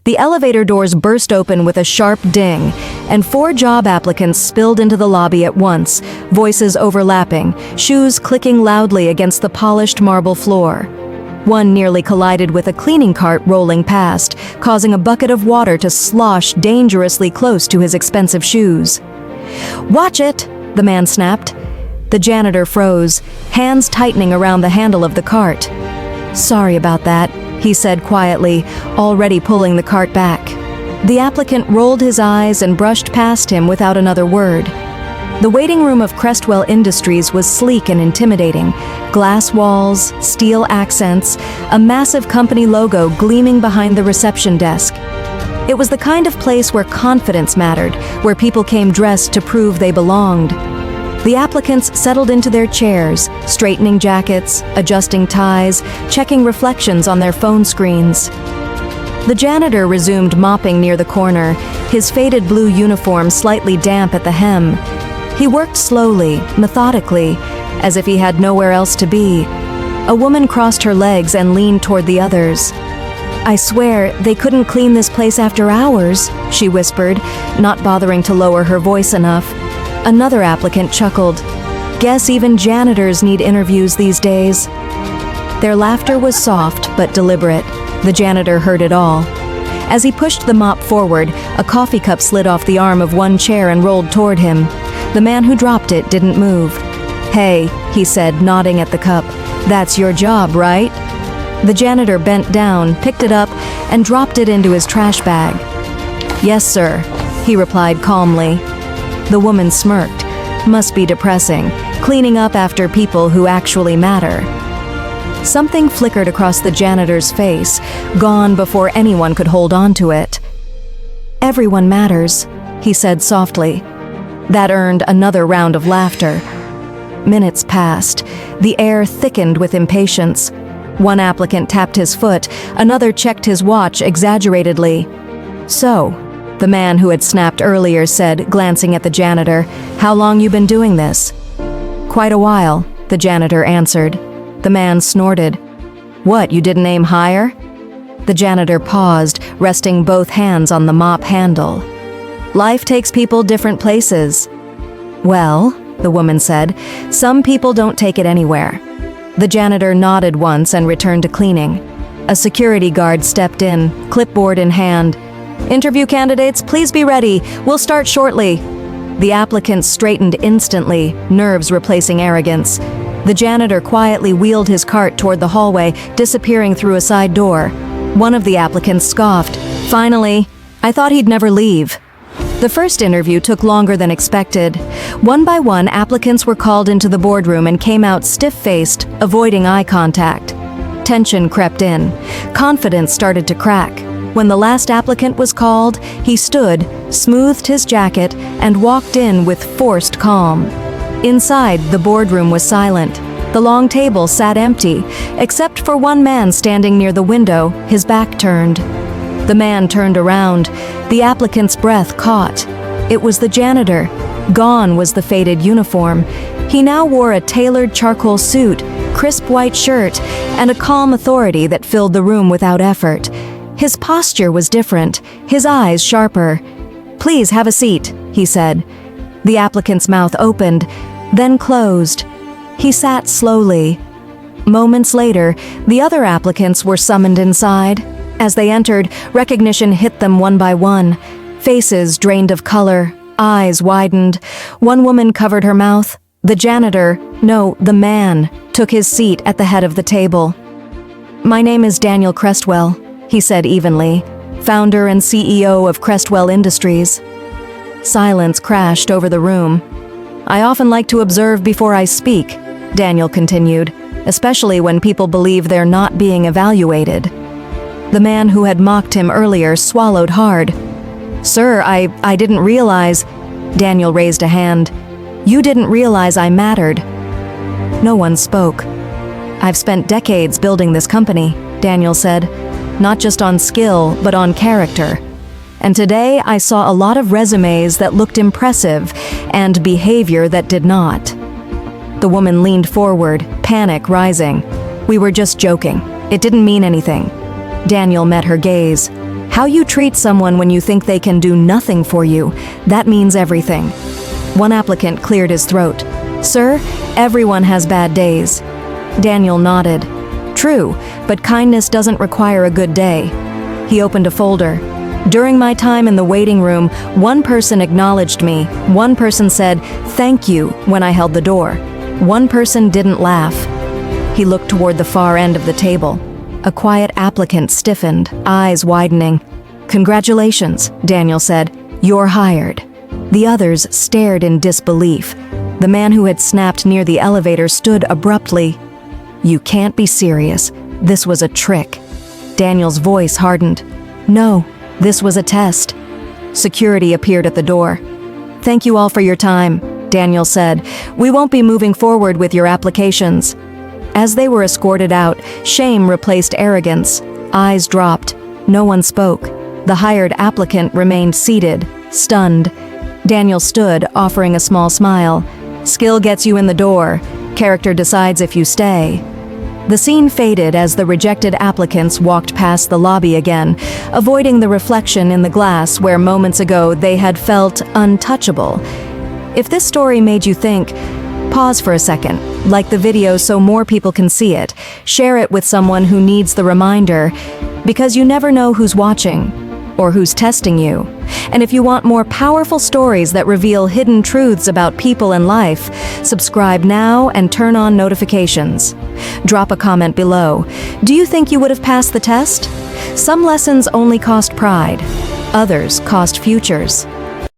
The elevator doors burst open with a sharp ding, and 4 job applicants spilled into the lobby at once, voices overlapping, shoes clicking loudly against the polished marble floor. One nearly collided with a cleaning cart rolling past, causing a bucket of water to slosh dangerously close to his expensive shoes. "Watch it!" the man snapped. The janitor froze, hands tightening around the handle of the cart. "Sorry about that," he said quietly, already pulling the cart back. The applicant rolled his eyes and brushed past him without another word. The waiting room of Crestwell Industries was sleek and intimidating. Glass walls, steel accents, a massive company logo gleaming behind the reception desk. It was the kind of place where confidence mattered, where people came dressed to prove they belonged. The applicants settled into their chairs, straightening jackets, adjusting ties, checking reflections on their phone screens. The janitor resumed mopping near the corner, his faded blue uniform slightly damp at the hem. He worked slowly, methodically, as if he had nowhere else to be. A woman crossed her legs and leaned toward the others. "I swear, they couldn't clean this place after hours," she whispered, not bothering to lower her voice enough. Another applicant chuckled. "Guess even janitors need interviews these days." Their laughter was soft but deliberate. The janitor heard it all. As he pushed the mop forward, a coffee cup slid off the arm of one chair and rolled toward him. The man who dropped it didn't move. "Hey," he said, nodding at the cup. "That's your job, right?" The janitor bent down, picked it up, and dropped it into his trash bag. "Yes, sir," he replied calmly. The woman smirked. Must be depressing, cleaning up after people who actually matter. Something flickered across the janitor's face, gone before anyone could hold on to it. "Everyone matters," he said softly. That earned another round of laughter. Minutes passed. The air thickened with impatience. One applicant tapped his foot, another checked his watch exaggeratedly. "So," the man who had snapped earlier said, glancing at the janitor, "how long you been doing this?" "Quite a while," the janitor answered. The man snorted. "What, you didn't aim higher?" The janitor paused, resting both hands on the mop handle. "Life takes people different places." "Well," the woman said, "some people don't take it anywhere." The janitor nodded once and returned to cleaning. A security guard stepped in, clipboard in hand. "Interview candidates, please be ready. We'll start shortly." The applicants straightened instantly, nerves replacing arrogance. The janitor quietly wheeled his cart toward the hallway, disappearing through a side door. One of the applicants scoffed. "Finally, I thought he'd never leave." The first interview took longer than expected. One by one, applicants were called into the boardroom and came out stiff-faced, avoiding eye contact. Tension crept in. Confidence started to crack. When the last applicant was called, he stood, smoothed his jacket, and walked in with forced calm. Inside, the boardroom was silent. The long table sat empty, except for one man standing near the window, his back turned. The man turned around. The applicant's breath caught. It was the janitor. Gone was the faded uniform. He now wore a tailored charcoal suit, crisp white shirt, and a calm authority that filled the room without effort. His posture was different, his eyes sharper. "Please have a seat," he said. The applicant's mouth opened, then closed. He sat slowly. Moments later, the other applicants were summoned inside. As they entered, recognition hit them one by one. Faces drained of color, eyes widened. One woman covered her mouth. The janitor, no, the man, took his seat at the head of the table. "My name is Daniel Crestwell," he said evenly, "founder and CEO of Crestwell Industries." Silence crashed over the room. "I often like to observe before I speak," Daniel continued, "especially when people believe they're not being evaluated." The man who had mocked him earlier swallowed hard. "Sir, I didn't realize—" Daniel raised a hand. "You didn't realize I mattered." No one spoke. "I've spent decades building this company," Daniel said, "not just on skill, but on character. And today I saw a lot of resumes that looked impressive and behavior that did not." The woman leaned forward, panic rising. "We were just joking. It didn't mean anything." Daniel met her gaze. How you treat someone when you think they can do nothing for you, that means everything. One applicant cleared his throat. "Sir, everyone has bad days." Daniel nodded. "True, but kindness doesn't require a good day." He opened a folder. "During my time in the waiting room, one person acknowledged me. One person said, 'Thank you,' when I held the door. One person didn't laugh." He looked toward the far end of the table. A quiet applicant stiffened, eyes widening. "Congratulations," Daniel said. "You're hired." The others stared in disbelief. The man who had snapped near the elevator stood abruptly. "You can't be serious. This was a trick." Daniel's voice hardened. "No, this was a test." Security appeared at the door. "Thank you all for your time," Daniel said. "We won't be moving forward with your applications." As they were escorted out, shame replaced arrogance. Eyes dropped. No one spoke. The hired applicant remained seated, stunned. Daniel stood, offering a small smile. "Skill gets you in the door. Character decides if you stay." The scene faded as the rejected applicants walked past the lobby again, avoiding the reflection in the glass where moments ago they had felt untouchable. If this story made you think, pause for a second, like the video so more people can see it. Share it with someone who needs the reminder, because you never know who's watching or who's testing you. And if you want more powerful stories that reveal hidden truths about people and life, subscribe now and turn on notifications. Drop a comment below. Do you think you would have passed the test? Some lessons only cost pride. Others cost futures.